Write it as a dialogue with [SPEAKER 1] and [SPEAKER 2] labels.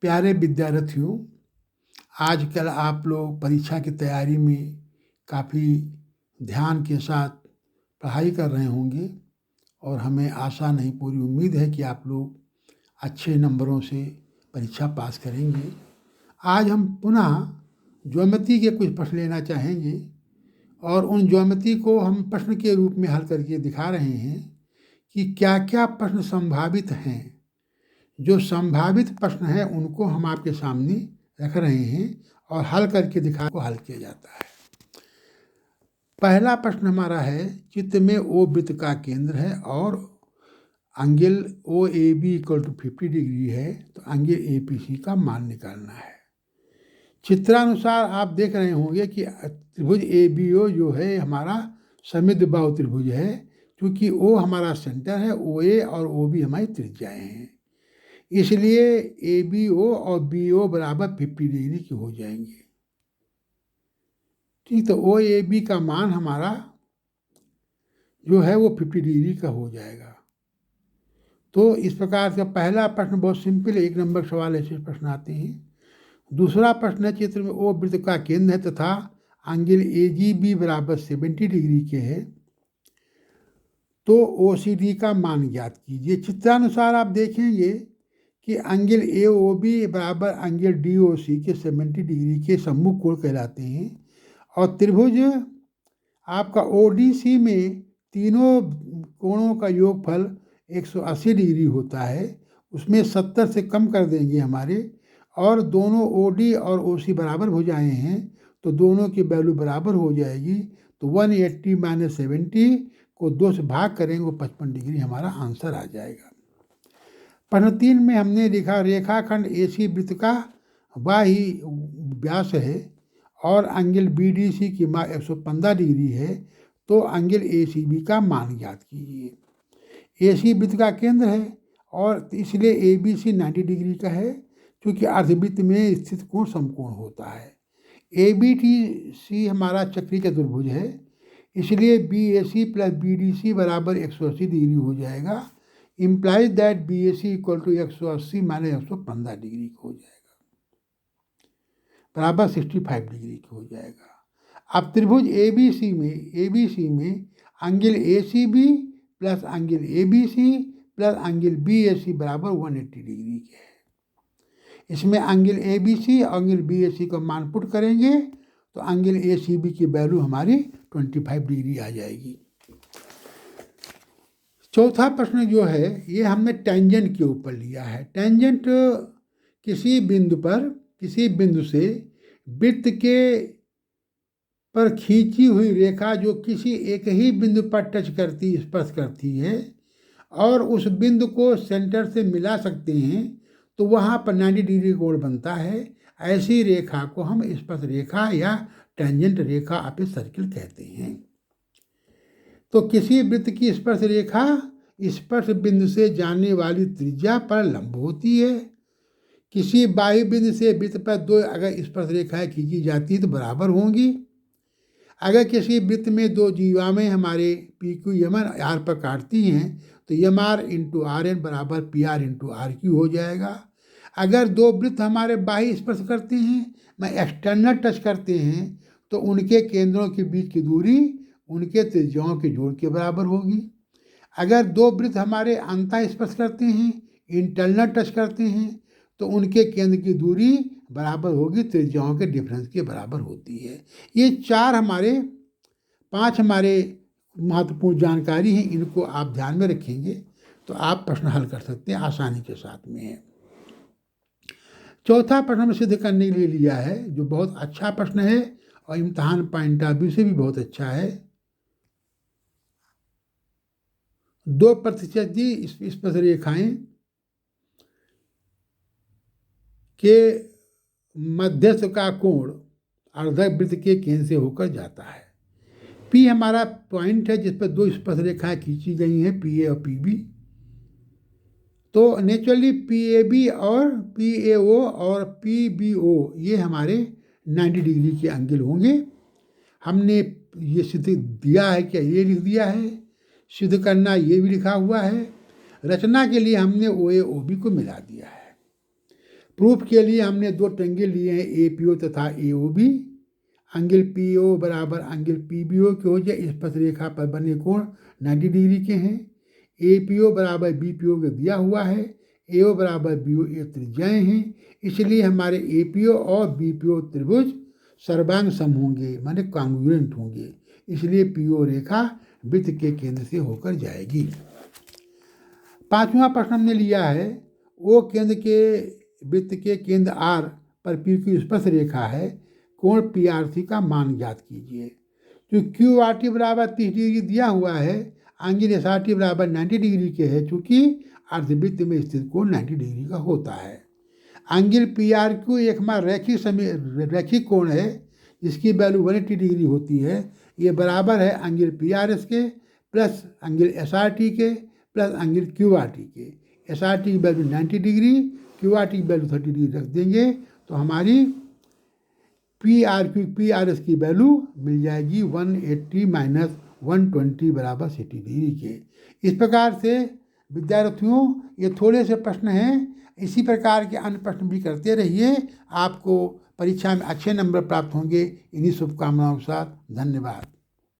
[SPEAKER 1] प्यारे विद्यार्थियों, आजकल आप लोग परीक्षा की तैयारी में काफ़ी ध्यान के साथ पढ़ाई कर रहे होंगे और हमें आशा नहीं पूरी उम्मीद है कि आप लोग अच्छे नंबरों से परीक्षा पास करेंगे। आज हम पुनः ज्योमेट्री के कुछ प्रश्न लेना चाहेंगे और उन ज्योमेट्री को हम प्रश्न के रूप में हल करके दिखा रहे हैं कि क्या क्या प्रश्न संभावित हैं। जो संभावित प्रश्न हैं उनको हम आपके सामने रख रहे हैं और हल करके दिखा को हल किया जाता है। पहला प्रश्न हमारा है, चित्र में ओ वृत्त का केंद्र है और angle O A B equal to 50 degree है, तो एंगल ए पी सी का मान निकालना है। चित्रानुसार आप देख रहे होंगे कि त्रिभुज ए बी ओ जो है हमारा समद्विबाहु त्रिभुज है, क्योंकि ओ हमारा सेंटर है, ओ ए और ओ बी हमारी त्रिज्याएं हैं, इसलिए ए बी ओ और बी ओ बराबर 50 डिग्री की हो जाएंगे। ठीक, तो ओ ए बी का मान हमारा जो है वो 50 डिग्री का हो जाएगा। तो इस प्रकार से पहला प्रश्न बहुत सिंपल है, 1 नंबर सवाल ऐसे प्रश्न आते हैं। दूसरा प्रश्न है, चित्र में ओ वृत्त का केंद्र है तथा एंगल ए जी बी बराबर 70 डिग्री के है, तो ओ सी डी का मान ज्ञात कीजिए। चित्रानुसार आप देखेंगे कि एंगल ए ओ बी बराबर एंगल डी ओ सी के 70 डिग्री के सम्मुख कोण कहलाते हैं और त्रिभुज आपका ओ डी सी में तीनों कोणों का योगफल 180 डिग्री होता है। उसमें 70 से कम कर देंगे हमारे, और दोनों ओ डी और ओ सी बराबर हो जाए हैं तो दोनों की वैल्यू बराबर हो जाएगी। तो 180 माइनस 70 को 2 से भाग करेंगे, 55 डिग्री हमारा आंसर आ जाएगा। प्रश्न 3 में हमने लिखा, रेखाखंड ए सी वृत्त का बाही व्यास है और एंगल बी डी सी की मान 115 डिग्री है, तो एंगल ए सी बी का मान ज्ञात कीजिए। ए सी वृत्त का केंद्र है और इसलिए ए बी सी 90 डिग्री का है, क्योंकि अर्धवृत्त में स्थित कोण समकोण होता है। ए बी टी सी हमारा चक्रीय चतुर्भुज है, इसलिए B A C plus B D C बराबर 180 डिग्री हो जाएगा। Implies that B A C equal to 180 minus 115 degree हो जाएगा, बराबर 65 डिग्री की हो जाएगा। अब त्रिभुज ए बी सी में angle A C B plus angle A B C plus angle B A C बराबर 180 डिग्री के है। इसमें एंगल ए बी सी और एंगल बी ए सी का मान पुट करेंगे तो एंगल ए सी बी की वैल्यू हमारी 25 डिग्री आ जाएगी। चौथा प्रश्न जो है ये हमने टेंजेंट के ऊपर लिया है। टेंजेंट किसी बिंदु से वृत्त के पर खींची हुई रेखा जो किसी एक ही बिंदु पर स्पर्श करती है और उस बिंदु को सेंटर से मिला सकते हैं, तो वहाँ पर 90 डिग्री कोण बनता है। ऐसी रेखा को हम स्पर्श रेखा या टेंजेंट रेखा आप सर्किल कहते हैं। तो किसी वृत्त की स्पर्श रेखा स्पर्श बिंदु से जाने वाली त्रिज्या पर लंब होती है। किसी बाह्य बिंदु से वृत्त पर 2 अगर स्पर्श रेखाएं खींची जाती तो बराबर होंगी। अगर किसी वृत्त में 2 जीवाएं हमारे P Q M N R पर काटती हैं तो M R into R N बराबर P R into R Q हो जाएगा। अगर 2 वृत्त हमारे बाह्य स्पर्श करते हैं एक्सटर्नल टच करते हैं तो उनके केंद्रों के बीच की दूरी उनके त्रिज्याओं के जोड़ के बराबर होगी। अगर 2 वृत्त हमारे अंतः स्पर्श करते हैं इंटरनल टच करते हैं तो उनके केंद्र की दूरी बराबर होगी त्रिज्याओं के डिफरेंस के बराबर होती है। ये 5 हमारे महत्वपूर्ण जानकारी हैं, इनको आप ध्यान में रखेंगे तो आप प्रश्न हल कर सकते हैं आसानी के साथ में है। चौथा प्रश्न में सिद्ध करने के लिए लिया है जो बहुत अच्छा प्रश्न है और इम्तहान पॉइंट ऑफ व्यू से भी बहुत अच्छा है। 2 प्रतिच्छेदी स्पर्श रेखाएं के मध्यस्थ का कोण अर्धवृत्त के केंद्र से होकर जाता है। पी हमारा पॉइंट है जिस पर 2 स्पर्श रेखाएं खींची गई हैं, पी ए और पी बी। तो नेचुरली पी ए बी और पी ए ओ और पी बी ओ ये हमारे 90 डिग्री के एंगल होंगे। हमने ये सिद्ध दिया है, क्या ये लिख दिया है, सिद्ध करना ये भी लिखा हुआ है। रचना के लिए हमने ओ ए ओ बी को मिला दिया है। प्रूफ के लिए हमने दो ट्रायंगल लिए हैं, APO तथा AOB। एंगल PO बराबर एंगल PBO के हो जाए, इस पथ रेखा पर बने कोण 90 डिग्री के हैं। APO बराबर BPO के दिया हुआ है, AO बराबर BO ये त्रिज्याएँ हैं, इसलिए हमारे APO और BPO त्रिभुज सर्वांग सम होंगे, माने कॉन्ग्रुएंट होंगे, इसलिए PO रेखा वृत्त के केंद्र से होकर जाएगी। पांचवा प्रश्न हमने लिया है, O केंद्र के वृत्त के केंद्र R पर PQ स्पर्श रेखा है, कोण PRC का मान ज्ञात कीजिए। तो QRT बराबर 30 डिग्री दिया हुआ है, एंगल SRT बराबर 90 डिग्री के है, चूँकि अर्धवृत्त में स्थित कोण 90 डिग्री का होता है। एंगल PRQ एक हमारा रैखिक कोण है, जिसकी वैल्यू 180 डिग्री होती है। ये बराबर है एंगल PRS के प्लस एंगल SRT के प्लस एंगल QRT के। SRT की वैल्यू 90 डिग्री, QRT की वैल्यू 30 डिग्री रख देंगे तो हमारी PRS की वैल्यू मिल जाएगी 180 माइनस 120 बराबर 60 डिग्री के। इस प्रकार से विद्यार्थियों, ये थोड़े से प्रश्न हैं, इसी प्रकार के अन्य प्रश्न भी करते रहिए, आपको परीक्षा में अच्छे नंबर प्राप्त होंगे। इन्हीं शुभकामनाओं के साथ धन्यवाद।